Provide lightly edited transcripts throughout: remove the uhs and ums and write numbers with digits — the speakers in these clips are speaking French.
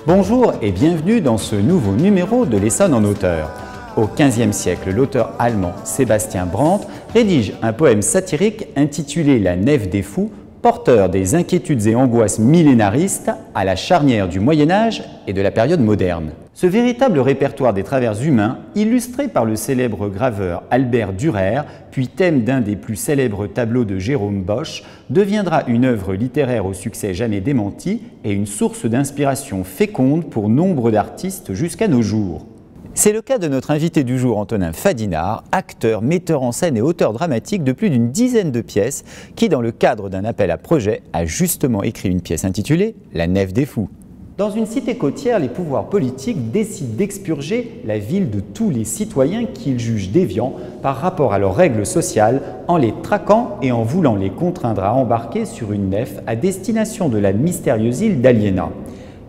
Bonjour et bienvenue dans ce nouveau numéro de l'Essonne en auteur. Au XVe siècle, l'auteur allemand Sébastien Brant rédige un poème satirique intitulé La Nef des Fous, porteur des inquiétudes et angoisses millénaristes à la charnière du Moyen-Âge et de la période moderne. Ce véritable répertoire des travers humains, illustré par le célèbre graveur Albert Dürer, puis thème d'un des plus célèbres tableaux de Jérôme Bosch, deviendra une œuvre littéraire au succès jamais démenti et une source d'inspiration féconde pour nombre d'artistes jusqu'à nos jours. C'est le cas de notre invité du jour, Antonin Fadinard, acteur, metteur en scène et auteur dramatique de plus d'une dizaine de pièces, qui, dans le cadre d'un appel à projet, a justement écrit une pièce intitulée « La Nef des Fous ». Dans une cité côtière, les pouvoirs politiques décident d'expurger la ville de tous les citoyens qu'ils jugent déviants par rapport à leurs règles sociales, en les traquant et en voulant les contraindre à embarquer sur une nef à destination de la mystérieuse île d'Aliena.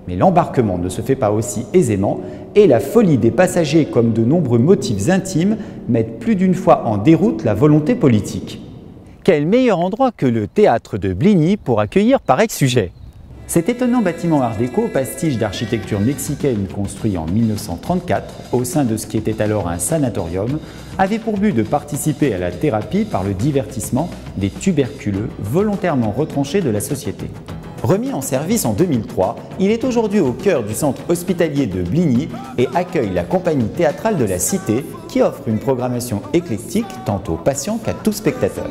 Mais l'embarquement ne se fait pas aussi aisément et la folie des passagers comme de nombreux motifs intimes mettent plus d'une fois en déroute la volonté politique. Quel meilleur endroit que le théâtre de Bligny pour accueillir pareil sujet? Cet étonnant bâtiment art déco, pastiche d'architecture mexicaine construit en 1934 au sein de ce qui était alors un sanatorium, avait pour but de participer à la thérapie par le divertissement des tuberculeux volontairement retranchés de la société. Remis en service en 2003, il est aujourd'hui au cœur du centre hospitalier de Bligny et accueille la compagnie théâtrale de la Cité qui offre une programmation éclectique tant aux patients qu'à tout spectateur.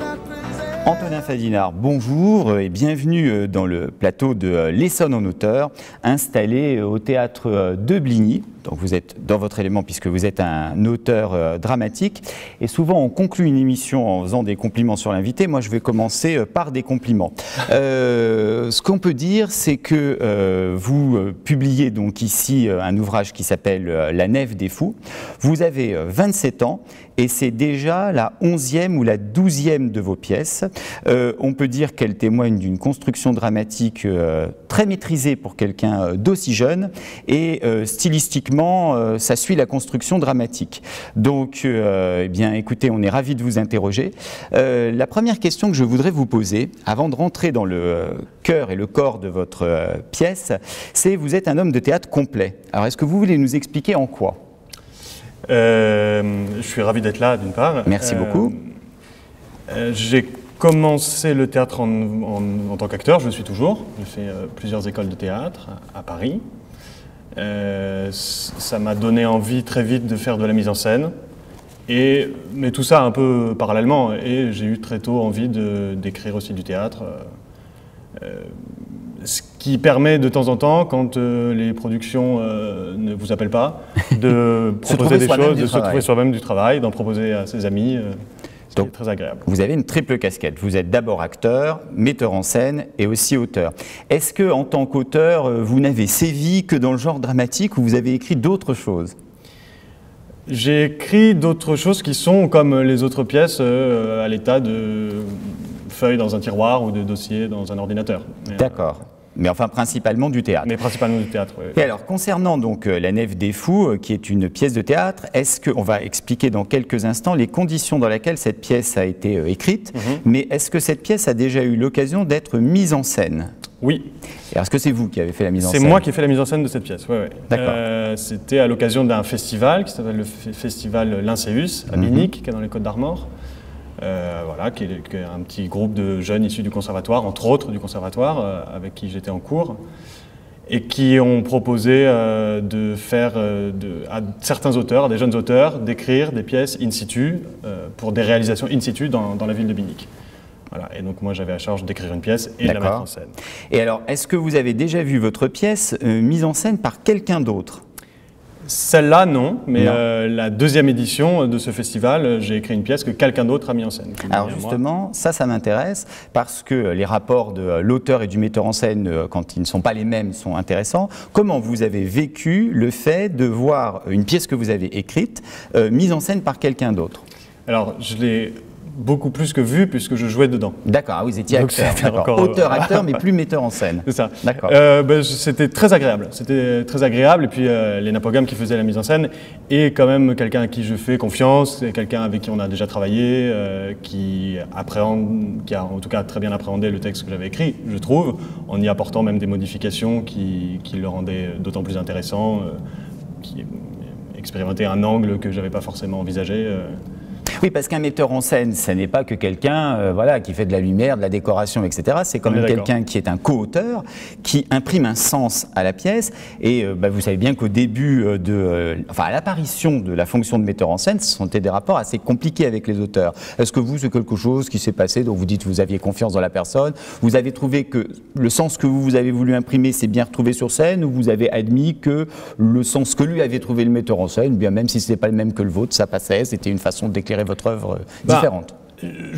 Antonin Fadinard, bonjour et bienvenue dans le plateau de l'Essonne en auteur, installé au théâtre de Bligny. Donc vous êtes dans votre élément puisque vous êtes un auteur dramatique. Et souvent on conclut une émission en faisant des compliments sur l'invité. Moi je vais commencer par des compliments. Ce qu'on peut dire, c'est que vous publiez donc ici un ouvrage qui s'appelle La Nef des Fous. Vous avez 27 ans et c'est déjà la 11e ou la 12e de vos pièces. On peut dire qu'elle témoigne d'une construction dramatique très maîtrisée pour quelqu'un d'aussi jeune et stylistiquement ça suit la construction dramatique. Donc, eh bien, écoutez, on est ravis de vous interroger. La première question que je voudrais vous poser, avant de rentrer dans le cœur et le corps de votre pièce, c'est vous êtes un homme de théâtre complet. Alors, est-ce que vous voulez nous expliquer en quoi? Je suis ravi d'être là, d'une part. Merci beaucoup. J'ai commencé le théâtre en tant qu'acteur, je le suis toujours. J'ai fait plusieurs écoles de théâtre à Paris. Ça m'a donné envie très vite de faire de la mise en scène, mais tout ça un peu parallèlement, et j'ai eu très tôt envie d'écrire aussi du théâtre, ce qui permet de temps en temps, quand les productions ne vous appellent pas, de proposer des choses, de se trouver soi-même du travail, d'en proposer à ses amis. Donc, très agréable. Vous avez une triple casquette. Vous êtes d'abord acteur, metteur en scène et aussi auteur. Est-ce que, en tant qu'auteur, vous n'avez sévi que dans le genre dramatique ou vous avez écrit d'autres choses? J'ai écrit d'autres choses qui sont, comme les autres pièces, à l'état de feuilles dans un tiroir ou de dossiers dans un ordinateur. D'accord. Mais enfin, principalement du théâtre. Mais principalement du théâtre, oui. Et alors, concernant donc La Nef des Fous, qui est une pièce de théâtre, est-ce qu'on va expliquer dans quelques instants les conditions dans lesquelles cette pièce a été écrite, mais est-ce que cette pièce a déjà eu l'occasion d'être mise en scène? Oui. Est-ce que c'est vous qui avez fait la mise en scène? C'est moi qui ai fait la mise en scène de cette pièce, oui. D'accord. C'était à l'occasion d'un festival qui s'appelle le festival Lincéus, à Binic, qui est dans les Côtes-d'Armor. Voilà, qui est un petit groupe de jeunes issus du conservatoire, entre autres du conservatoire, avec qui j'étais en cours, et qui ont proposé de faire à certains auteurs, à des jeunes auteurs, d'écrire des pièces in situ, pour des réalisations in situ dans la ville de Binic. Voilà, et donc moi j'avais à charge d'écrire une pièce et de la mettre en scène. Et alors, est-ce que vous avez déjà vu votre pièce mise en scène par quelqu'un d'autre? Celle-là, non, mais la deuxième édition de ce festival, j'ai écrit une pièce que quelqu'un d'autre a mis en scène. Alors justement, ça m'intéresse, parce que les rapports de l'auteur et du metteur en scène, quand ils ne sont pas les mêmes, sont intéressants. Comment vous avez vécu le fait de voir une pièce que vous avez écrite mise en scène par quelqu'un d'autre? Alors, je l'ai beaucoup plus que vu puisque je jouais dedans. D'accord, vous étiez acteur, auteur-acteur, mais plus metteur en scène. C'est ça. D'accord. C'était très agréable. C'était très agréable. Et puis Léna Pogam qui faisait la mise en scène est quand même quelqu'un à qui je fais confiance, c'est quelqu'un avec qui on a déjà travaillé, qui a en tout cas très bien appréhendé le texte que j'avais écrit, je trouve, en y apportant même des modifications qui le rendaient d'autant plus intéressant, qui expérimentait un angle que je n'avais pas forcément envisagé. Oui, parce qu'un metteur en scène, ce n'est pas que quelqu'un voilà, qui fait de la lumière, de la décoration, etc. C'est quand même quelqu'un qui est un co-auteur, qui imprime un sens à la pièce. Et vous savez bien qu'au début, à l'apparition de la fonction de metteur en scène, ce sont des rapports assez compliqués avec les auteurs. Est-ce que vous, c'est quelque chose qui s'est passé, dont vous dites que vous aviez confiance dans la personne, vous avez trouvé que le sens que vous avez voulu imprimer s'est bien retrouvé sur scène, ou vous avez admis que le sens que lui avait trouvé le metteur en scène, bien même si ce n'était pas le même que le vôtre, ça passait, c'était une façon d'éclairer votre œuvre différente?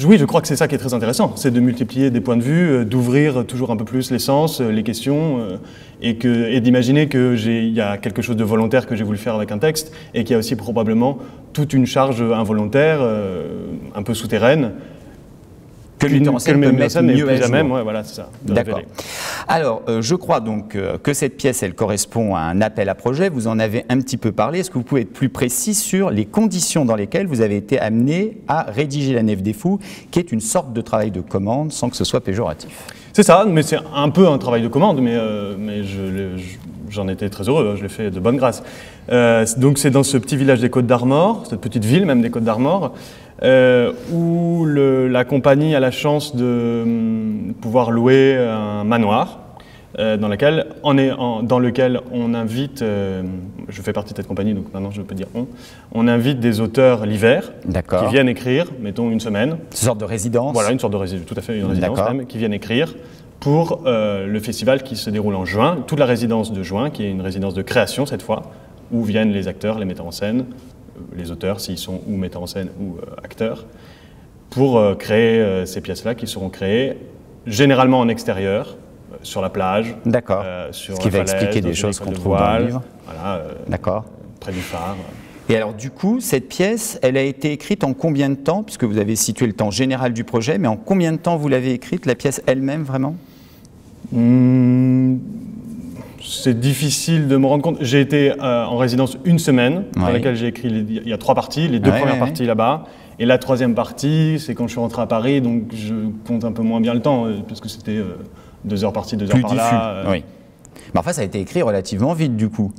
Oui, je crois que c'est ça qui est très intéressant, c'est de multiplier des points de vue, d'ouvrir toujours un peu plus les sens, les questions, et d'imaginer qu'il y a quelque chose de volontaire que j'ai voulu faire avec un texte, et qu'il y a aussi probablement toute une charge involontaire, un peu souterraine, que le metteur en scène peut mettre mieux à jour. Ouais, voilà, c'est ça. D'accord. Alors, je crois donc que cette pièce, elle correspond à un appel à projet. Vous en avez un petit peu parlé. Est-ce que vous pouvez être plus précis sur les conditions dans lesquelles vous avez été amené à rédiger La Nef des Fous, qui est une sorte de travail de commande, sans que ce soit péjoratif? C'est ça, mais c'est un peu un travail de commande, mais j'en étais très heureux, je l'ai fait de bonne grâce. Donc c'est dans ce petit village des Côtes d'Armor, cette petite ville même des Côtes d'Armor, où la compagnie a la chance de pouvoir louer un manoir dans lequel on invite, je fais partie de cette compagnie donc maintenant je peux dire on invite des auteurs l'hiver qui viennent écrire, mettons une semaine. Une sorte de résidence? Voilà, une sorte de résidence, tout à fait une résidence même, qui viennent écrire pour le festival qui se déroule en juin, toute la résidence de juin, qui est une résidence de création cette fois, où viennent les acteurs, les metteurs en scène, les auteurs s'ils sont ou metteurs en scène ou acteurs, pour créer ces pièces-là qui seront créées généralement en extérieur, sur la plage, ce qui va expliquer des choses qu'on trouve dans le livre. Voilà, près du phare. Et alors du coup, cette pièce, elle a été écrite en combien de temps, puisque vous avez situé le temps général du projet, mais en combien de temps vous l'avez écrite, la pièce elle-même vraiment? C'est difficile de me rendre compte. J'ai été en résidence une semaine, dans laquelle j'ai écrit, il y a 3 parties, les 2 premières parties là-bas, et la 3e partie, c'est quand je suis rentré à Paris, donc je compte un peu moins bien le temps, parce que c'était 2 heures par-ci, 2 heures par-là. Oui. Mais enfin, ça a été écrit relativement vite du coup.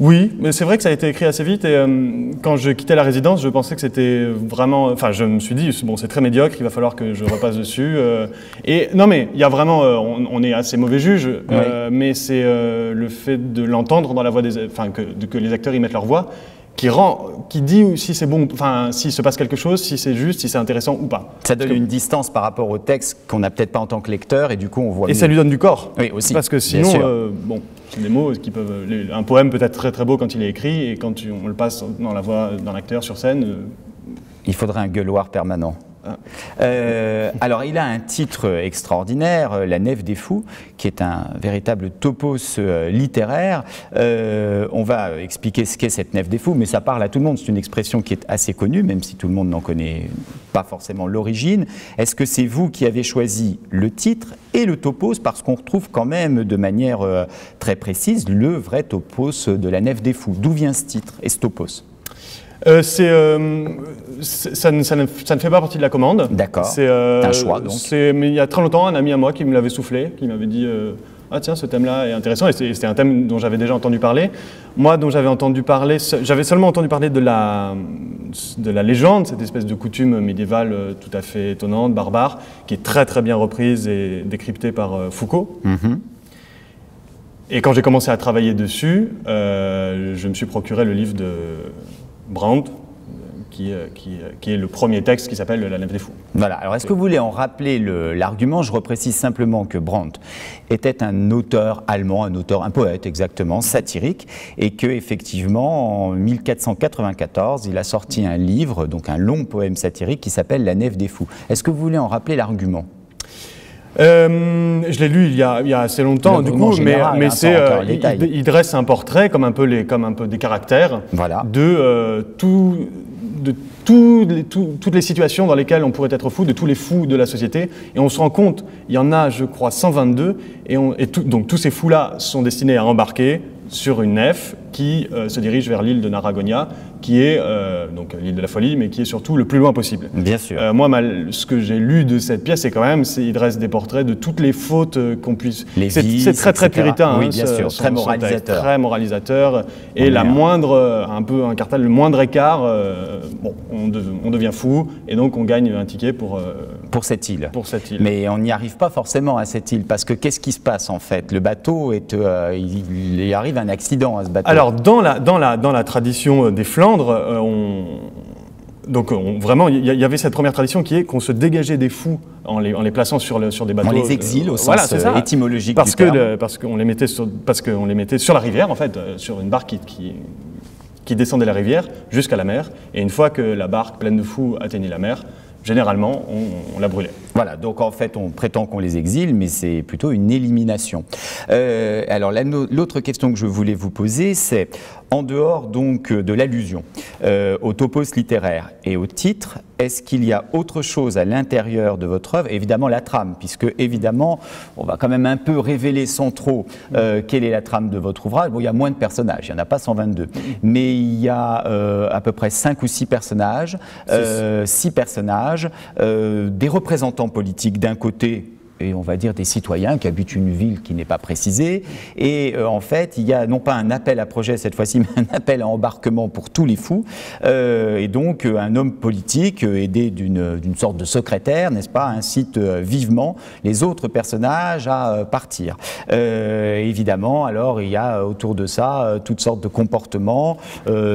Oui, mais c'est vrai que ça a été écrit assez vite et quand je quittais la résidence, je pensais que c'était vraiment... Enfin, je me suis dit, bon, c'est très médiocre, il va falloir que je repasse dessus. Et non, mais il y a vraiment... on est assez mauvais juge, mais c'est le fait de l'entendre dans la voix des... Enfin, que les acteurs y mettent leur voix, qui dit si c'est bon, enfin, s'il se passe quelque chose, si c'est juste, si c'est intéressant ou pas. Ça donne une distance par rapport au texte qu'on n'a peut-être pas en tant que lecteur et du coup on voit mieux. Ça lui donne du corps. Oui, aussi. Parce que sinon, bon, c'est des mots qui peuvent... Un poème peut être très très beau quand il est écrit et quand on le passe dans la voix d'un acteur sur scène... Il faudrait un gueuloir permanent. Alors il a un titre extraordinaire, La Nef des Fous, qui est un véritable topos littéraire. On va expliquer ce qu'est cette Nef des Fous, mais ça parle à tout le monde, c'est une expression qui est assez connue, même si tout le monde n'en connaît pas forcément l'origine. Est-ce que c'est vous qui avez choisi le titre et le topos, parce qu'on retrouve quand même de manière très précise le vrai topos de La Nef des Fous? D'où vient ce titre et ce topos? Ça ne fait pas partie de la commande. D'accord, c'est un choix donc. Mais il y a très longtemps, un ami à moi qui me l'avait soufflé, qui m'avait dit ah tiens, ce thème-là est intéressant, et c'était un thème dont j'avais déjà entendu parler. Moi, dont j'avais entendu parler, j'avais seulement entendu parler de la légende, cette espèce de coutume médiévale tout à fait étonnante, barbare, qui est très très bien reprise et décryptée par Foucault. Et quand j'ai commencé à travailler dessus, je me suis procuré le livre de Brandt, qui est le premier texte qui s'appelle La Nef des Fous. Voilà. Alors, est-ce que vous voulez en rappeler l'argument? Je reprécise simplement que Brandt était un auteur allemand, un poète exactement, satirique, et que effectivement, en 1494, il a sorti un livre, donc un long poème satirique qui s'appelle La Nef des Fous. Est-ce que vous voulez en rappeler l'argument? Je l'ai lu il y a assez longtemps, du coup, mais il dresse un portrait, comme un peu des caractères, toutes les situations dans lesquelles on pourrait être fou, de tous les fous de la société. Et on se rend compte, il y en a, je crois, 122, donc tous ces fous-là sont destinés à embarquer sur une nef qui se dirige vers l'île de Naragonia, qui est donc l'île de la folie, mais qui est surtout le plus loin possible. Bien sûr. Moi, ce que j'ai lu de cette pièce, c'est quand même, il dresse des portraits de toutes les fautes qu'on puisse... C'est très très puritain. Oui, bien sûr, très moralisateur. Très moralisateur. Et le moindre écart, on devient fou, et donc on gagne un ticket pour cette île. Pour cette île. Mais on n'y arrive pas forcément à cette île, parce que qu'est-ce qui se passe en fait? Le bateau, il arrive un accident à ce bateau. Alors, dans la tradition des Flandres, vraiment, il y avait cette première tradition qui est qu'on se dégageait des fous en les plaçant sur des bateaux. On les exile au sens étymologique du terme. Parce qu'on les mettait sur la rivière, en fait, sur une barque qui descendait la rivière jusqu'à la mer. Et une fois que la barque pleine de fous atteignait la mer, généralement, on la brûlait. Voilà, donc en fait, on prétend qu'on les exile, mais c'est plutôt une élimination. Alors, l'autre question que je voulais vous poser, c'est, en dehors donc de l'allusion au topos littéraire et au titre, est-ce qu'il y a autre chose à l'intérieur de votre œuvre? Évidemment, la trame, puisque évidemment, on va quand même un peu révéler sans trop quelle est la trame de votre ouvrage. Bon, il y a moins de personnages, il n'y en a pas 122, mais il y a à peu près 5 ou 6 personnages, 6 personnages, des représentants politiques d'un côté, et on va dire des citoyens qui habitent une ville qui n'est pas précisée. Et en fait, il y a non pas un appel à projet cette fois-ci, mais un appel à embarquement pour tous les fous. Et donc, un homme politique, aidé d'une sorte de secrétaire, n'est-ce pas, incite vivement les autres personnages à partir. Évidemment, alors, il y a autour de ça toutes sortes de comportements,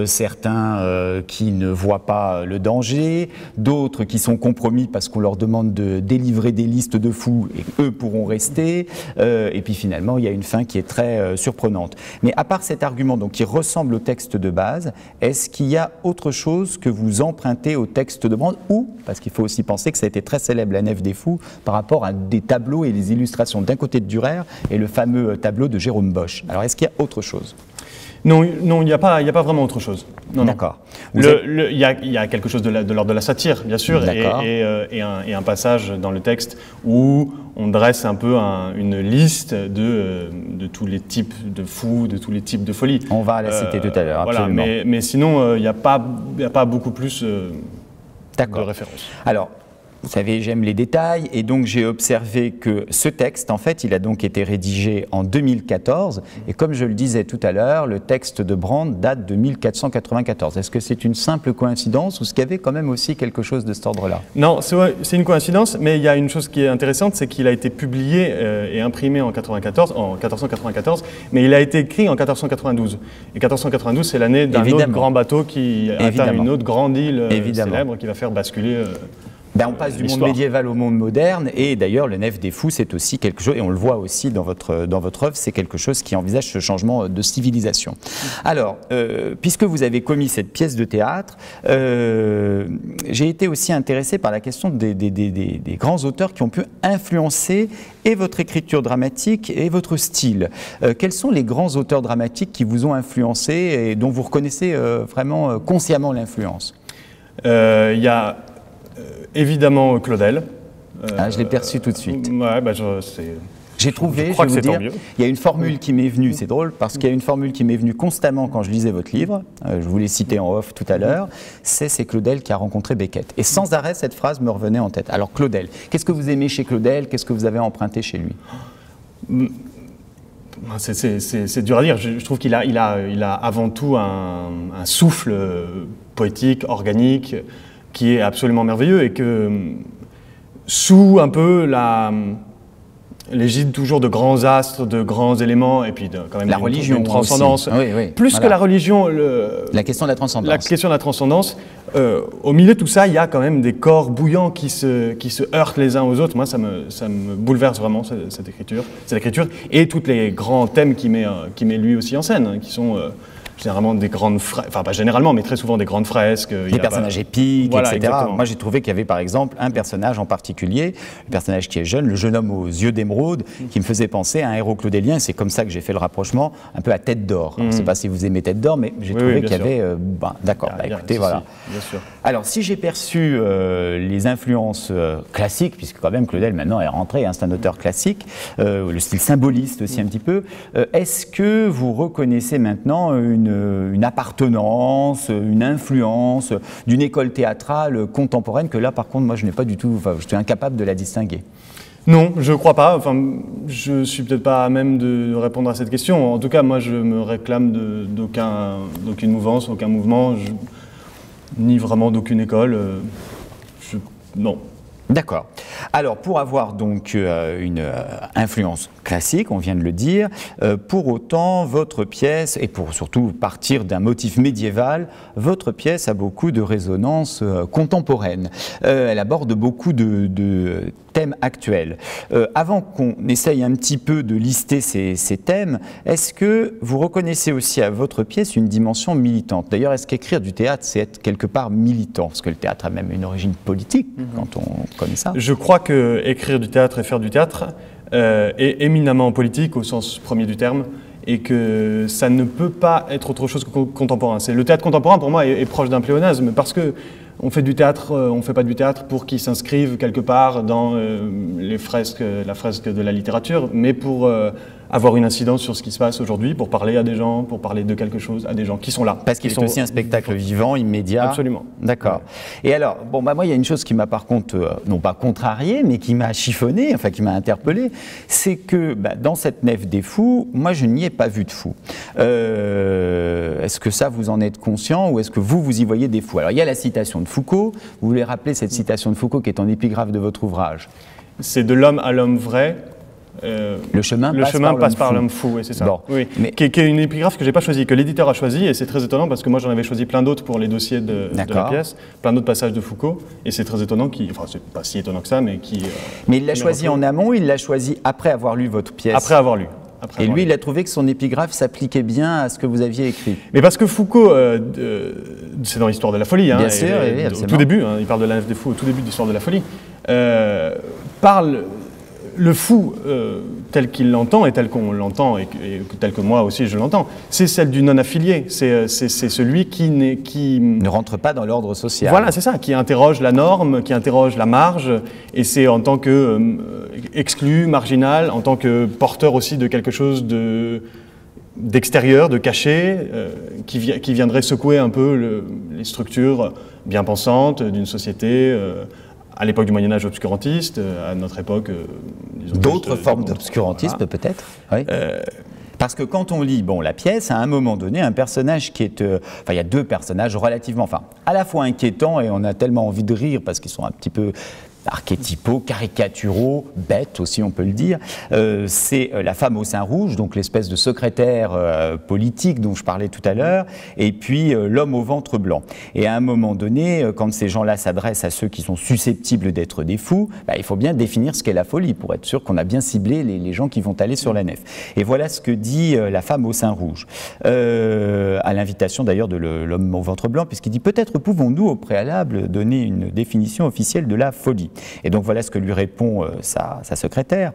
certains qui ne voient pas le danger, d'autres qui sont compromis parce qu'on leur demande de délivrer des listes de fous et eux pourront rester, et puis finalement il y a une fin qui est très surprenante. Mais à part cet argument donc, qui ressemble au texte de base, est-ce qu'il y a autre chose que vous empruntez au texte de Brandt, ou, parce qu'il faut aussi penser que ça a été très célèbre, la Nef des Fous, par rapport à des tableaux et les illustrations d'un côté de Dürer et le fameux tableau de Jérôme Bosch. Alors est-ce qu'il y a autre chose? Non, il n'y a pas vraiment autre chose. D'accord. Il y a quelque chose de l'ordre de la satire, bien sûr, et un passage dans le texte où on dresse un peu une liste de tous les types de fous, de tous les types de folies. On va la citer tout à l'heure, absolument. Voilà, mais sinon, il n'y a pas beaucoup plus de références. Alors, vous savez, j'aime les détails, et donc j'ai observé que ce texte, en fait, il a donc été rédigé en 2014, et comme je le disais tout à l'heure, le texte de Brandt date de 1494. Est-ce que c'est une simple coïncidence, ou est-ce qu'il y avait quand même aussi quelque chose de cet ordre-là? Non, c'est une coïncidence, mais il y a une chose qui est intéressante, c'est qu'il a été publié et imprimé en 1494, mais il a été écrit en 1492. Et 1492, c'est l'année d'un autre grand bateau qui atteint une autre grande île célèbre qui va faire basculer... on passe du monde médiéval au monde moderne, et d'ailleurs le Nef des Fous, c'est aussi quelque chose, et on le voit aussi dans votre œuvre, c'est quelque chose qui envisage ce changement de civilisation. Alors, puisque vous avez commis cette pièce de théâtre, j'ai été aussi intéressé par la question des grands auteurs qui ont pu influencer et votre écriture dramatique et votre style. Quels sont les grands auteurs dramatiques qui vous ont influencé et dont vous reconnaissez vraiment consciemment l'influence? Il y a... évidemment Claudel. Je l'ai perçu tout de suite. Ouais, j'ai trouvé, je vais vous dire, il y a une formule qui m'est venue, c'est drôle, parce qu'il y a une formule qui m'est venue constamment quand je lisais votre livre, je vous l'ai cité en off tout à l'heure, c'est Claudel qui a rencontré Beckett. Et sans arrêt, cette phrase me revenait en tête. Alors Claudel, qu'est-ce que vous aimez chez Claudel? Qu'est-ce que vous avez emprunté chez lui? C'est dur à dire. Je trouve qu'il a avant tout un souffle poétique, organique, qui est absolument merveilleux, et que sous un peu l'égide toujours de grands astres, de grands éléments, et puis quand même la religion, une transcendance. Oui, plus voilà. Que la religion, la question de la transcendance. La question de la transcendance. Au milieu de tout ça, il y a quand même des corps bouillants qui se heurtent les uns aux autres. Moi, ça me bouleverse vraiment cette écriture, et tous les grands thèmes qu'il met lui aussi en scène, qui sont généralement des grandes fresques, enfin pas généralement, mais très souvent des grandes fresques. Des personnages épiques, voilà, etc. Exactement. Moi j'ai trouvé qu'il y avait par exemple un personnage en particulier, le personnage qui est jeune, le jeune homme aux yeux d'émeraude, qui me faisait penser à un héros claudélien. C'est comme ça que j'ai fait le rapprochement, un peu à Tête d'Or. Je ne sais pas si vous aimez Tête d'Or, mais j'ai trouvé qu'il y avait... D'accord, écoutez, voilà. Bien sûr. Alors si j'ai perçu les influences classiques, puisque quand même Claudel maintenant est rentré, hein, c'est un auteur classique, le style symboliste aussi un petit peu, est-ce que vous reconnaissez maintenant une appartenance, une influence d'une école théâtrale contemporaine que là, par contre, moi, je n'ai pas du tout, enfin, je suis incapable de la distinguer? Non, je ne crois pas. Enfin, je ne suis peut-être pas à même de répondre à cette question. En tout cas, moi, je me réclame d'aucune mouvance, aucun mouvement, ni vraiment d'aucune école. Non. D'accord. Alors, pour avoir donc une influence classique, on vient de le dire, pour autant, votre pièce, et pour surtout partir d'un motif médiéval, votre pièce a beaucoup de résonance contemporaine. Elle aborde beaucoup de thèmes actuels. Avant qu'on essaye un petit peu de lister ces thèmes, est-ce que vous reconnaissez aussi à votre pièce une dimension militante? D'ailleurs, est-ce qu'écrire du théâtre, c'est être quelque part militant? Parce que le théâtre a même une origine politique, quand on connaît ça. Je crois que écrire du théâtre et faire du théâtre est éminemment politique au sens premier du terme, et que ça ne peut pas être autre chose que contemporain. Le théâtre contemporain, pour moi, est proche d'un pléonasme, parce que on fait du théâtre, on ne fait pas du théâtre pour qu'il s'inscrive quelque part dans la fresque de la littérature, mais pour avoir une incidence sur ce qui se passe aujourd'hui, pour parler à des gens, pour parler de quelque chose à des gens qui sont là. Parce qu'ils sont aussi un spectacle vivant, immédiat. Absolument. D'accord. Et alors, bon, moi, il y a une chose qui m'a par contre, non pas contrarié, mais qui m'a chiffonné, enfin qui m'a interpellé, c'est que dans cette nef des fous, moi, je n'y ai pas vu de fous. Est-ce que ça, vous en êtes conscient, ou est-ce que vous y voyez des fous? Alors, il y a la citation de Foucault. Vous voulez rappeler cette citation de Foucault qui est en épigraphe de votre ouvrage? C'est de l'homme à l'homme vrai. Le chemin passe par l'homme fou, oui, c'est ça. Bon, oui. Qui est une épigraphe que je n'ai pas choisie, que l'éditeur a choisie, et c'est très étonnant parce que moi j'en avais choisi plein d'autres pour les dossiers de la pièce, plein d'autres passages de Foucault, et c'est très étonnant, enfin c'est pas si étonnant que ça, mais qui... mais il l'a choisi en amont, il l'a choisi après avoir lu votre pièce? Après avoir lu. Et lui, il a trouvé que son épigraphe s'appliquait bien à ce que vous aviez écrit. Mais parce que Foucault, c'est dans l'Histoire de la folie, bien sûr, au tout début, il parle de la nef des fous au tout début de l'Histoire de la folie, parle le fou tel qu'il l'entend et tel qu'on l'entend et tel que moi aussi je l'entends, c'est celle du non-affilié, c'est celui qui ne rentre pas dans l'ordre social. Voilà, c'est ça, qui interroge la norme, qui interroge la marge, et c'est en tant que exclu, marginal, en tant que porteur aussi de quelque chose d'extérieur, de caché, qui viendrait secouer un peu les structures bien pensantes d'une société à l'époque du Moyen-Âge obscurantiste, à notre époque... d'autres formes d'obscurantisme, voilà. Peut-être, oui. Parce que quand on lit la pièce, à un moment donné, un personnage qui est... il y a deux personnages relativement... à la fois inquiétants, et on a tellement envie de rire parce qu'ils sont un petit peu archétypaux, caricaturaux, bêtes aussi on peut le dire, c'est la femme au sein rouge, donc l'espèce de secrétaire politique dont je parlais tout à l'heure, et puis l'homme au ventre blanc. Et à un moment donné, quand ces gens-là s'adressent à ceux qui sont susceptibles d'être des fous, il faut bien définir ce qu'est la folie pour être sûr qu'on a bien ciblé les gens qui vont aller sur la nef. Et voilà ce que dit la femme au sein rouge, à l'invitation d'ailleurs de l'homme au ventre blanc, puisqu'il dit « Peut-être pouvons-nous au préalable donner une définition officielle de la folie ». Et donc voilà ce que lui répond sa secrétaire.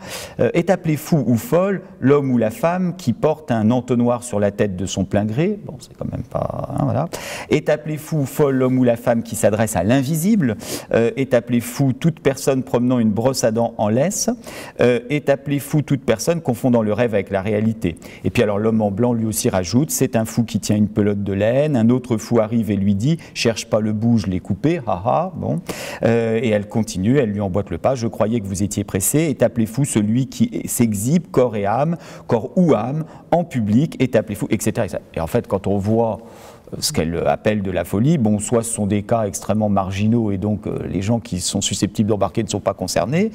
Est appelé fou ou folle l'homme ou la femme qui porte un entonnoir sur la tête de son plein gré. Bon, c'est quand même pas... voilà. Est appelé fou ou folle l'homme ou la femme qui s'adresse à l'invisible. Est appelé fou toute personne promenant une brosse à dents en laisse. Est appelé fou toute personne confondant le rêve avec la réalité. Et puis alors l'homme en blanc lui aussi rajoute, c'est un fou qui tient une pelote de laine. Un autre fou arrive et lui dit, cherche pas le bout, je l'ai coupé, haha, bon. Et elle continue. Elle lui emboîte le pas. Je croyais que vous étiez pressé. Est appelé fou celui qui s'exhibe corps et âme, corps ou âme, en public, est appelé fou, etc. Et en fait, quand on voit ce qu'elle appelle de la folie, soit ce sont des cas extrêmement marginaux et donc les gens qui sont susceptibles d'embarquer ne sont pas concernés,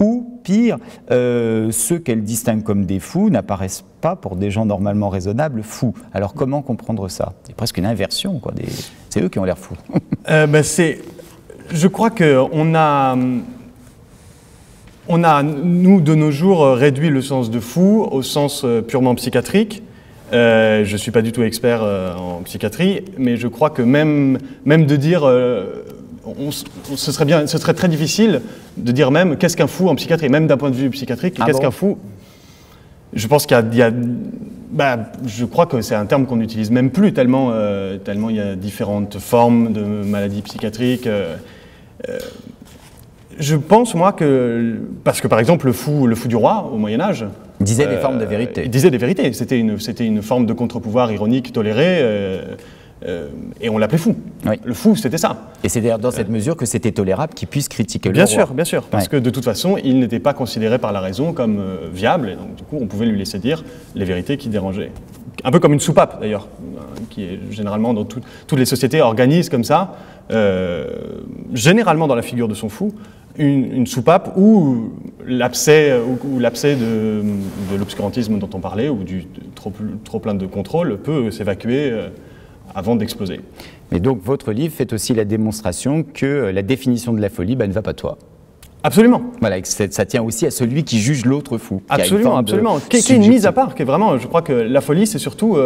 ou pire, ceux qu'elle distingue comme des fous n'apparaissent pas pour des gens normalement raisonnables fous. Alors comment comprendre ça? C'est presque une inversion, quoi. C'est eux qui ont l'air fous. Je crois qu'on a, nous, de nos jours, réduit le sens de fou au sens purement psychiatrique, Je ne suis pas du tout expert en psychiatrie, mais je crois que même de dire, ce serait très difficile de dire même qu'est-ce qu'un fou en psychiatrie, même d'un point de vue psychiatrique, qu'est-ce qu'un fou. Je pense qu'il y a je crois que c'est un terme qu'on n'utilise même plus tellement il y a différentes formes de maladies psychiatriques. Je pense, moi, parce que par exemple le fou du roi au Moyen-Âge disait des formes de vérité. Il disait des vérités. C'était une forme de contre-pouvoir ironique tolérée. Et on l'appelait fou. Oui. Le fou, c'était ça. Et c'est d'ailleurs dans cette mesure que c'était tolérable qu'il puisse critiquer le roi. Bien sûr, parce que de toute façon, il n'était pas considéré par la raison comme viable, et donc du coup, on pouvait lui laisser dire les vérités qui dérangeaient. Un peu comme une soupape, d'ailleurs, qui est généralement dans toutes les sociétés organisent comme ça, généralement dans la figure de son fou, une soupape où l'abcès de l'obscurantisme dont on parlait, ou du trop plein de contrôle, peut s'évacuer avant d'exploser. Mais donc votre livre fait aussi la démonstration que la définition de la folie ne va pas de toi. Absolument. Voilà, ça tient aussi à celui qui juge l'autre fou. Absolument, absolument. Qui est une mise à part, qui est vraiment, je crois que la folie, c'est surtout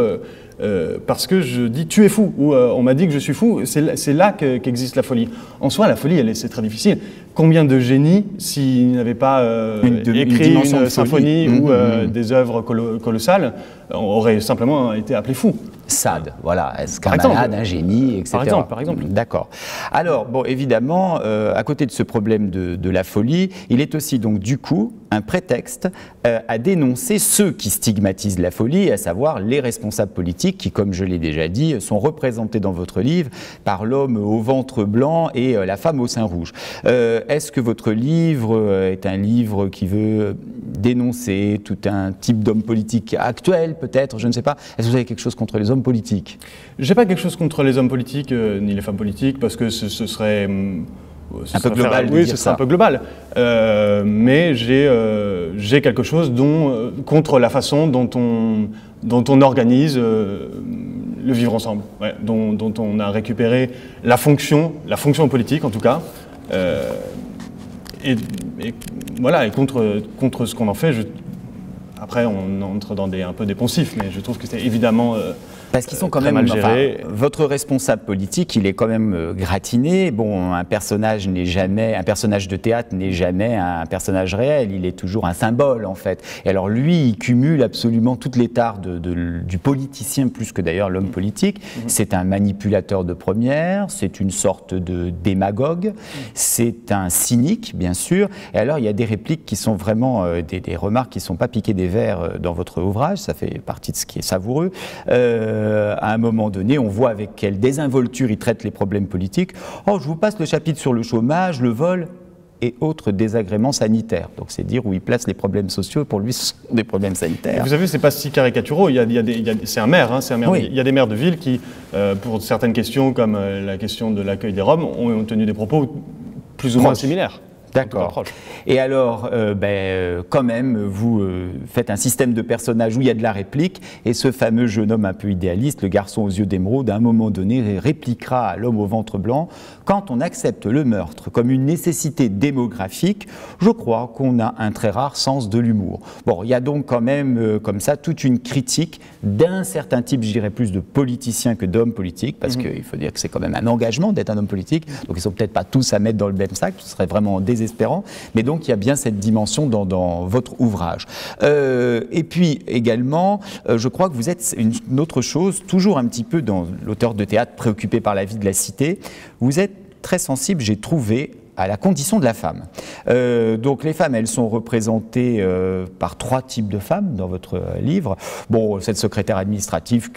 parce que je dis tu es fou, ou on m'a dit que je suis fou, c'est là qu'existe la folie. En soi, la folie, c'est très difficile. Combien de génies, s'ils n'avaient pas écrit une symphonie ou des œuvres colossales, auraient simplement été appelés fous. Sade, voilà, est-ce qu'un malade, un génie, etc. Par exemple. D'accord. Alors, bon, évidemment, à côté de ce problème de la folie, il est aussi donc du coup un prétexte à dénoncer ceux qui stigmatisent la folie, à savoir les responsables politiques qui, comme je l'ai déjà dit, sont représentés dans votre livre par l'homme au ventre blanc et la femme au sein rouge. Est-ce que votre livre est un livre qui veut dénoncer tout un type d'homme politique actuel, peut-être, je ne sais pas. Est-ce que vous avez quelque chose contre les hommes politiques? Je n'ai pas quelque chose contre les hommes politiques ni les femmes politiques, parce que ce serait... un peu global. Oui, ce serait un peu global. Mais j'ai quelque chose contre la façon dont on organise le vivre ensemble, dont on a récupéré la fonction politique en tout cas. Et voilà, et contre ce qu'on en fait, après on entre dans un peu des poncifs, mais je trouve que c'est évidemment parce qu'ils sont quand même mal gérés. Enfin, votre responsable politique, il est quand même gratiné. Bon, un personnage de théâtre n'est jamais un personnage réel, il est toujours un symbole en fait. Et alors lui, il cumule absolument toutes les tares du politicien plus que d'ailleurs l'homme politique. C'est un manipulateur de première, c'est une sorte de démagogue, c'est un cynique bien sûr. Et alors il y a des répliques qui sont vraiment des remarques qui ne sont pas piquées des vers dans votre ouvrage, ça fait partie de ce qui est savoureux. À un moment donné, on voit avec quelle désinvolture il traite les problèmes politiques. Oh, je vous passe le chapitre sur le chômage, le vol et autres désagréments sanitaires. Donc c'est dire où il place les problèmes sociaux, pour lui ce sont des problèmes sanitaires. Et vous savez, c'est pas si caricaturaux, c'est un maire, Oui. Il y a des maires de ville qui, pour certaines questions comme la question de l'accueil des Roms, ont tenu des propos plus ou moins similaires. D'accord. Et alors, quand même, vous faites un système de personnages où il y a de la réplique, et ce fameux jeune homme un peu idéaliste, le garçon aux yeux d'émeraude, à un moment donné, répliquera à l'homme au ventre blanc: quand on accepte le meurtre comme une nécessité démographique, je crois qu'on a un très rare sens de l'humour. Bon, il y a donc quand même, comme ça, toute une critique d'un certain type, je dirais plus de politiciens que d'hommes politiques, parce qu'il faut dire que c'est quand même un engagement d'être un homme politique, donc ils ne sont peut-être pas tous à mettre dans le même sac, ce serait vraiment désespérant, mais donc il y a bien cette dimension dans votre ouvrage. Et puis également, je crois que vous êtes une autre chose, toujours un petit peu dans l'auteur de théâtre préoccupé par la vie de la cité, vous êtes très sensible, j'ai trouvé, à la condition de la femme. Donc les femmes, elles sont représentées par 3 types de femmes dans votre livre. Bon, cette secrétaire administrative,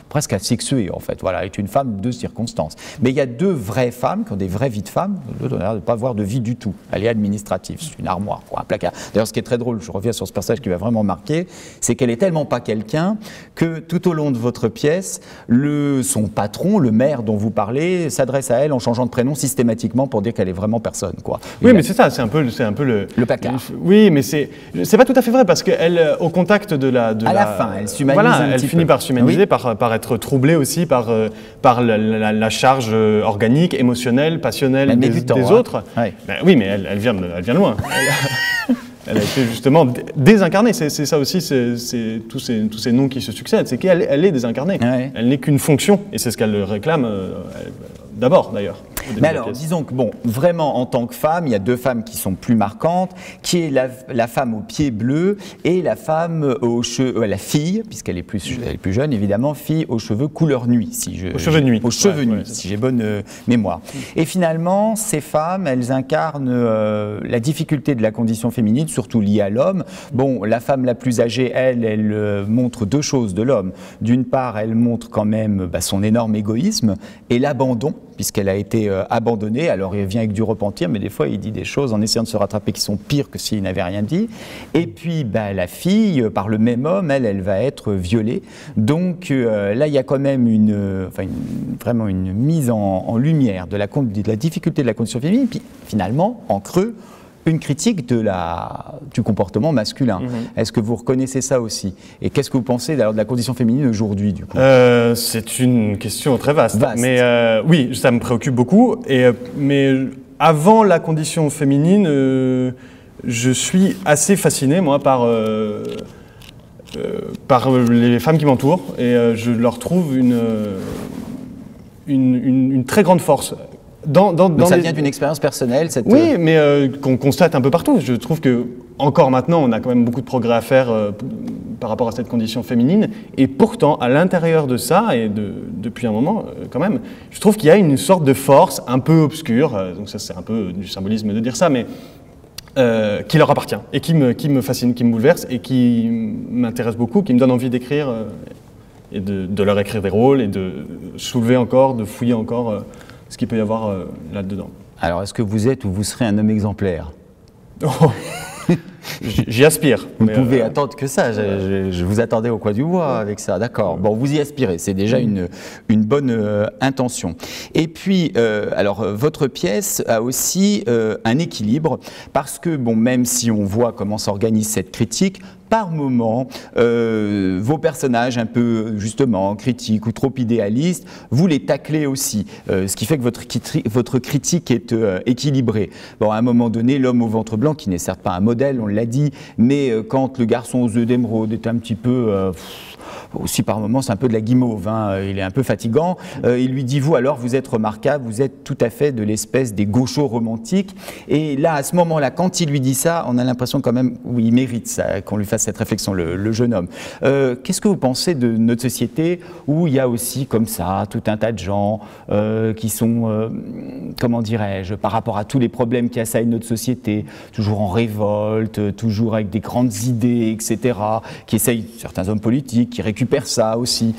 presque asexuée en fait, voilà, est une femme de circonstance. Mais il y a 2 vraies femmes qui ont des vraies vies de femmes, l'autre n'a l'air de ne pas avoir de vie du tout. Elle est administrative, c'est une armoire, quoi, un placard. D'ailleurs, ce qui est très drôle, je reviens sur ce personnage qui m'a vraiment marqué, c'est qu'elle est tellement pas quelqu'un que tout au long de votre pièce, son patron, le maire dont vous parlez, s'adresse à elle en changeant de prénom systématiquement pour dire qu'elle est vraiment personne. Quoi. Oui, mais c'est ça, c'est un peu le placard. Oui, mais c'est pas tout à fait vrai parce qu'elle, au contact de la fin, elle s'humanise un petit peu. Elle finit par s'humaniser, par être troublée aussi par la charge organique, émotionnelle, passionnelle des autres. Oui. Ben, oui, mais elle vient de loin. Elle a été justement désincarnée. C'est ça aussi, tous ces noms qui se succèdent. C'est qu'elle est désincarnée. Ouais. Elle n'est qu'une fonction. Et c'est ce qu'elle réclame d'abord, d'ailleurs. Mais alors, disons que, bon, vraiment, en tant que femme, il y a deux femmes qui sont plus marquantes, qui est la femme aux pieds bleus et la femme la fille, puisqu'elle est plus jeune, évidemment, fille aux cheveux couleur nuit. Aux cheveux nuit. Aux cheveux nuit, si j'ai bonne mémoire. Et finalement, ces femmes, elles incarnent la difficulté de la condition féminine, surtout liée à l'homme. Bon, la femme la plus âgée, elle montre deux choses de l'homme. D'une part, elle montre quand même son énorme égoïsme et l'abandon, puisqu'elle a été abandonnée. Alors il vient avec du repentir, mais des fois il dit des choses en essayant de se rattraper qui sont pires que s'il n'avait rien dit. Et puis la fille, par le même homme, elle va être violée. Donc là il y a quand même vraiment une mise en lumière de la difficulté de la condition féminine. Puis finalement, en creux, une critique du comportement masculin. Est-ce que vous reconnaissez ça aussi? Et qu'est-ce que vous pensez d'ailleurs de la condition féminine aujourd'hui, du coup? C'est une question très vaste. Mais oui, ça me préoccupe beaucoup. Mais avant la condition féminine, je suis assez fasciné, moi, par les femmes qui m'entourent. Et je leur trouve une très grande force. Donc ça vient d'une expérience personnelle, Oui, mais qu'on constate un peu partout. Je trouve que encore maintenant, on a quand même beaucoup de progrès à faire par rapport à cette condition féminine. Et pourtant, à l'intérieur de ça, et depuis un moment quand même, je trouve qu'il y a une sorte de force un peu obscure, donc ça c'est un peu du symbolisme de dire ça, mais qui leur appartient et qui me fascine, qui me bouleverse et qui m'intéresse beaucoup, qui me donne envie d'écrire et de leur écrire des rôles et de soulever encore, de fouiller encore ce qu'il peut y avoir là-dedans. Alors, est-ce que vous êtes ou vous serez un homme exemplaire? J'y aspire. Vous pouvez attendre que ça, je vous attendais au coin du bois avec ça, d'accord. Bon, vous y aspirez, c'est déjà une bonne intention. Et puis, alors, votre pièce a aussi un équilibre, parce que, bon, même si on voit comment s'organise cette critique, par moments, vos personnages un peu, justement, critiques ou trop idéalistes, vous les taclez aussi, ce qui fait que votre critique est équilibrée. Bon, à un moment donné, l'homme au ventre blanc, qui n'est certes pas un modèle, on l'a dit, mais quand le garçon aux yeux d'émeraude est un petit peu... aussi par moments, c'est un peu de la guimauve, hein, il est un peu fatigant. Il lui dit, vous alors, vous êtes remarquable, vous êtes tout à fait de l'espèce des gauchos romantiques. Et là, à ce moment-là, quand il lui dit ça, on a l'impression quand même, oui, il mérite ça, qu'on lui fasse cette réflexion, le jeune homme. Qu'est-ce que vous pensez de notre société où il y a aussi comme ça tout un tas de gens qui sont, comment dirais-je, par rapport à tous les problèmes qui assaillent notre société, toujours en révolte, toujours avec des grandes idées, etc., qui essayent, certains hommes politiques, qui récupèrent ça aussi.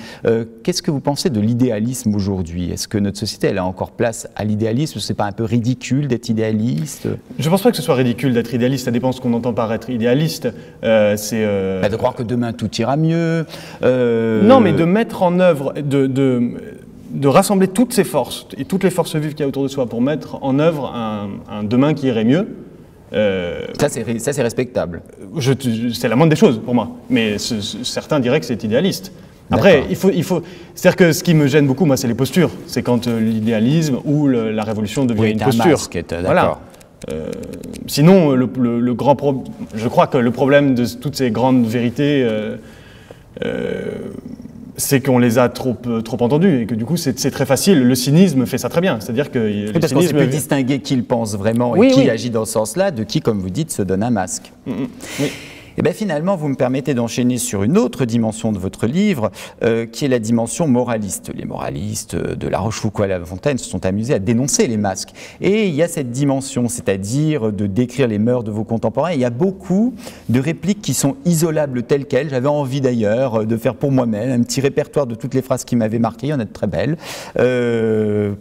Qu'est-ce que vous pensez de l'idéalisme aujourd'hui? Est-ce que notre société, elle a encore place à l'idéalisme? C'est pas un peu ridicule d'être idéaliste? Je pense pas que ce soit ridicule d'être idéaliste, ça dépend de ce qu'on entend par être idéaliste. De croire que demain tout ira mieux. Non, mais de mettre en œuvre, de rassembler toutes ces forces et toutes les forces vives qu'il y a autour de soi pour mettre en œuvre un demain qui irait mieux. Ça c'est respectable. C'est la moindre des choses pour moi, mais certains diraient que c'est idéaliste. Après, il faut c'est-à-dire que ce qui me gêne beaucoup, moi, c'est les postures. C'est quand l'idéalisme ou la révolution devient une posture. Masque, voilà. Sinon, je crois que le problème de toutes ces grandes vérités, c'est qu'on les a trop entendues et que du coup c'est très facile. Le cynisme fait ça très bien, c'est-à-dire que parce qu'on sait plus distinguer qui le pense vraiment et qui agit dans ce sens-là, de qui, comme vous dites, se donne un masque. Oui. Et bien finalement, vous me permettez d'enchaîner sur une autre dimension de votre livre, qui est la dimension moraliste. Les moralistes de La Rochefoucauld à La Fontaine se sont amusés à dénoncer les masques. Et il y a cette dimension, c'est-à-dire de décrire les mœurs de vos contemporains. Et il y a beaucoup de répliques qui sont isolables telles quelles. J'avais envie d'ailleurs de faire pour moi-même un petit répertoire de toutes les phrases qui m'avaient marqué. Il y en a de très belles.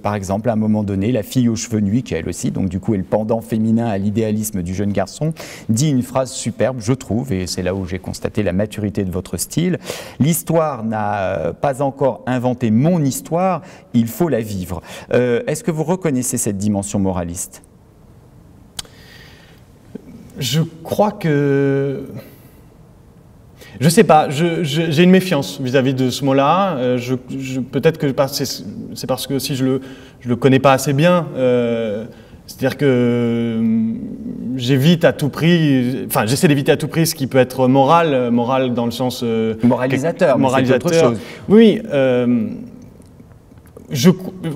Par exemple, à un moment donné, la fille aux cheveux nuits, qui elle aussi, donc du coup est le pendant féminin à l'idéalisme du jeune garçon, dit une phrase superbe, je trouve, et c'est là où j'ai constaté la maturité de votre style. L'histoire n'a pas encore inventé mon histoire, il faut la vivre. Est-ce que vous reconnaissez cette dimension moraliste? Je crois que... Je sais pas, j'ai une méfiance vis-à-vis de ce mot-là. Peut-être que c'est parce que si je le connais pas assez bien. C'est-à-dire que j'évite à tout prix, enfin j'essaie d'éviter à tout prix ce qui peut être moral dans le sens moralisateur, moralisateur. Mais c'est autre chose. Oui,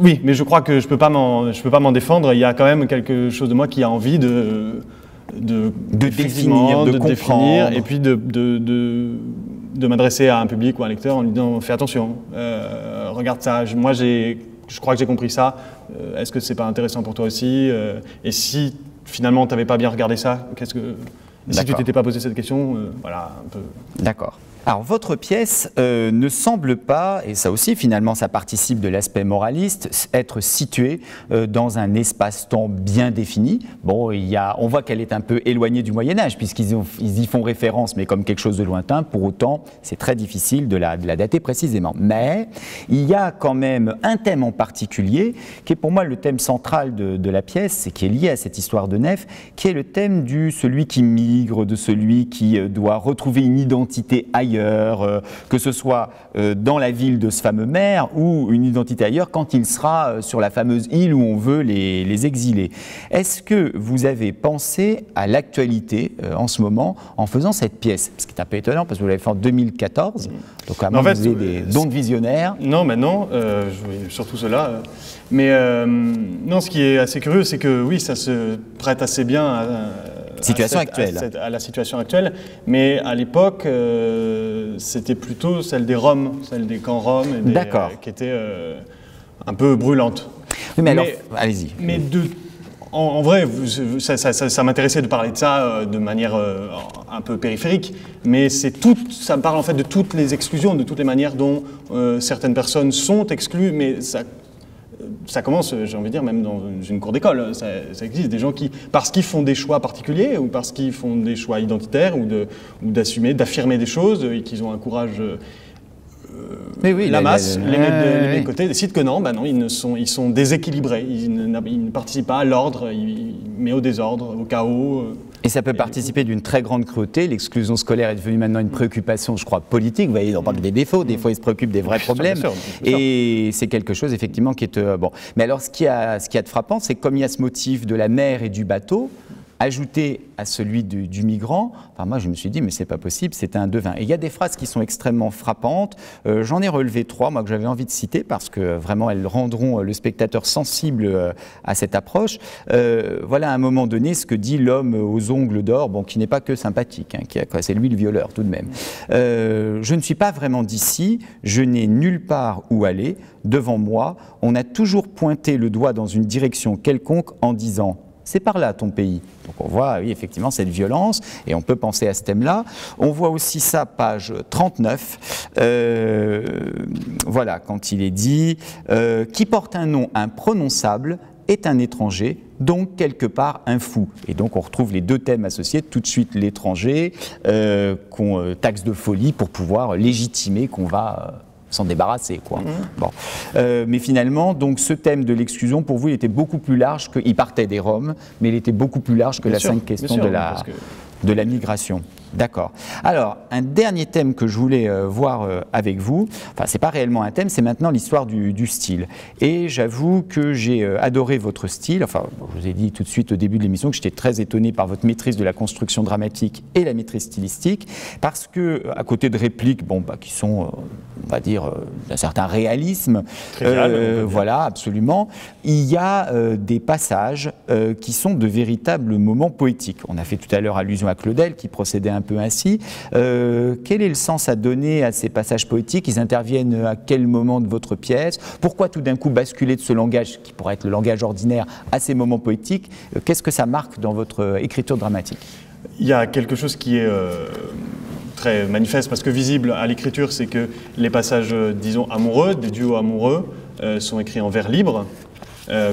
oui, mais je crois que je peux pas m'en défendre. Il y a quand même quelque chose de moi qui a envie de définir, de comprendre, et puis de m'adresser à un public ou à un lecteur en lui disant fais attention, regarde ça. Moi, je crois que j'ai compris ça. Est-ce que c'est pas intéressant pour toi aussi? Et si finalement tu n'avais pas bien regardé ça, si tu t'étais pas posé cette question, voilà un peu. D'accord. Alors votre pièce ne semble pas, et ça aussi finalement ça participe de l'aspect moraliste, être située dans un espace-temps bien défini. Bon, on voit qu'elle est un peu éloignée du Moyen-Âge puisqu'ils y font référence, mais comme quelque chose de lointain. Pour autant, c'est très difficile de la dater précisément. Mais il y a quand même un thème en particulier qui est pour moi le thème central de la pièce et qui est lié à cette histoire de Nef, qui est le thème de celui qui migre, de celui qui doit retrouver une identité ailleurs. Que ce soit dans la ville de ce fameux maire ou une identité ailleurs quand il sera sur la fameuse île où on veut les exiler. Est-ce que vous avez pensé à l'actualité en ce moment en faisant cette pièce? Ce qui est un peu étonnant parce que vous l'avez fait en 2014, donc à moins que vous ayez des dons de visionnaire. Non, mais non, surtout cela. Mais non, ce qui est assez curieux, c'est que oui, ça se prête assez bien à la situation actuelle, mais à l'époque, c'était plutôt celle des Roms, celle des camps Roms, qui était un peu brûlante. Oui, mais alors, allez-y. Mais en vrai, ça m'intéressait de parler de ça de manière un peu périphérique, mais ça parle en fait de toutes les exclusions, de toutes les manières dont certaines personnes sont exclues, mais ça commence, j'ai envie de dire, même dans une cour d'école. Ça existe des gens qui, parce qu'ils font des choix particuliers ou parce qu'ils font des choix identitaires ou d'assumer, d'affirmer des choses et qu'ils ont un courage, la masse, les met de côté, décident que non, ils sont déséquilibrés, ils ne participent pas à l'ordre, mais au désordre, au chaos. Et ça peut participer d'une très grande cruauté. L'exclusion scolaire est devenue maintenant une préoccupation, je crois, politique. Vous voyez, on parle des défauts, des fois ils se préoccupent des vrais problèmes. Bien sûr. Et c'est quelque chose, effectivement, qui est... bon. Mais alors, ce qu'il y a de frappant, c'est que comme il y a ce motif de la mer et du bateau, ajouté à celui du migrant, moi je me suis dit mais c'est pas possible, c'est un devin. Et il y a des phrases qui sont extrêmement frappantes, j'en ai relevé 3 moi que j'avais envie de citer parce que vraiment elles rendront le spectateur sensible à cette approche. Voilà à un moment donné ce que dit l'homme aux ongles d'or, qui n'est pas que sympathique, c'est lui le violeur tout de même. Je ne suis pas vraiment d'ici, je n'ai nulle part où aller, devant moi on a toujours pointé le doigt dans une direction quelconque en disant c'est par là ton pays. Donc on voit, oui, effectivement, cette violence, et on peut penser à ce thème-là. On voit aussi ça, page 39, voilà, quand il est dit « Qui porte un nom imprononçable est un étranger, donc quelque part un fou ». Et donc on retrouve les deux thèmes associés, tout de suite l'étranger, qu'on taxe de folie pour pouvoir légitimer qu'on va... s'en débarrasser, quoi. Bon. Mais finalement, donc, ce thème de l'exclusion, pour vous, il était beaucoup plus large il partait des Roms, mais il était beaucoup plus large que la simple question de la migration. D'accord. Alors, un dernier thème que je voulais voir avec vous, enfin, c'est pas réellement un thème, c'est maintenant l'histoire du style. Et j'avoue que j'ai adoré votre style. Enfin, je vous ai dit tout de suite au début de l'émission que j'étais très étonné par votre maîtrise de la construction dramatique et la maîtrise stylistique, parce que, à côté de répliques, qui sont, on va dire, d'un certain réalisme, voilà, absolument, il y a des passages qui sont de véritables moments poétiques. On a fait tout à l'heure allusion à Claudel, qui procédait un peu ainsi. Quel est le sens à donner à ces passages poétiques? Ils interviennent à quel moment de votre pièce? Pourquoi tout d'un coup basculer de ce langage, qui pourrait être le langage ordinaire, à ces moments poétiques? Qu'est-ce que ça marque dans votre écriture dramatique? Il y a quelque chose qui est très manifeste, parce que visible à l'écriture, c'est que les passages, disons, amoureux, des duos amoureux, sont écrits en vers libre,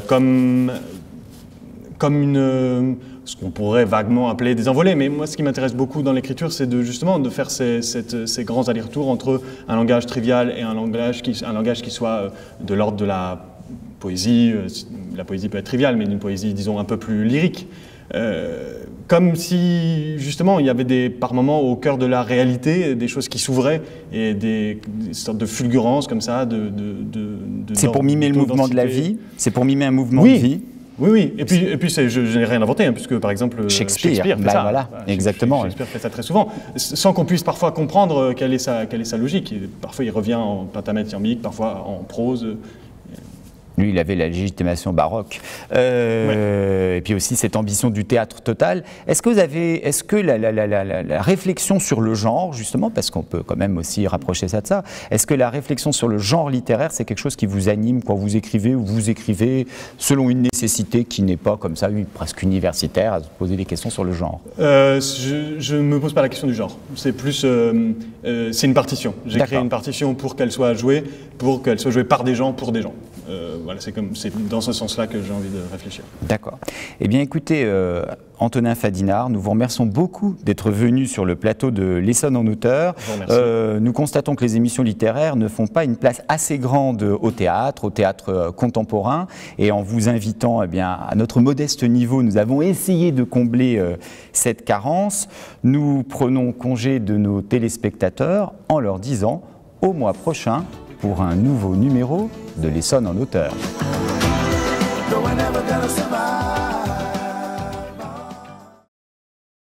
comme ce qu'on pourrait vaguement appeler des envolées. Mais moi, ce qui m'intéresse beaucoup dans l'écriture, c'est justement de faire ces grands allers-retours entre un langage trivial et un langage qui soit de l'ordre de la poésie. La poésie peut être triviale, mais d'une poésie, disons, un peu plus lyrique. Comme si, justement, il y avait par moments, au cœur de la réalité, des choses qui s'ouvraient et des sortes de fulgurances comme ça. C'est pour mimer le mouvement de la vie? C'est pour mimer un mouvement de vie? Oui, oui. Et puis je n'ai rien inventé, hein, puisque par exemple Shakespeare fait fait ça. voilà, exactement. Shakespeare fait ça très souvent, sans qu'on puisse parfois comprendre quelle est sa logique. Et parfois il revient en pentamètre iambique, parfois en prose. Lui, il avait la légitimation baroque. Et puis aussi cette ambition du théâtre total. Est-ce que la réflexion sur le genre, justement, parce qu'on peut quand même aussi rapprocher ça de ça, est-ce que la réflexion sur le genre littéraire, c'est quelque chose qui vous anime quand vous écrivez, ou vous écrivez selon une nécessité qui n'est pas comme ça, presque universitaire, à se poser des questions sur le genre? Je ne me pose pas la question du genre. C'est plus, c'est une partition. J'ai créé une partition pour qu'elle soit jouée par des gens, pour des gens. Voilà, c'est dans ce sens-là que j'ai envie de réfléchir. D'accord. Eh bien, écoutez, Antonin Fadinard, nous vous remercions beaucoup d'être venu sur le plateau de l'Essonne en Auteur. Nous constatons que les émissions littéraires ne font pas une place assez grande au théâtre contemporain. Et en vous invitant eh bien, à notre modeste niveau, nous avons essayé de combler cette carence. Nous prenons congé de nos téléspectateurs en leur disant au mois prochain pour un nouveau numéro de l'Essonne en Auteur.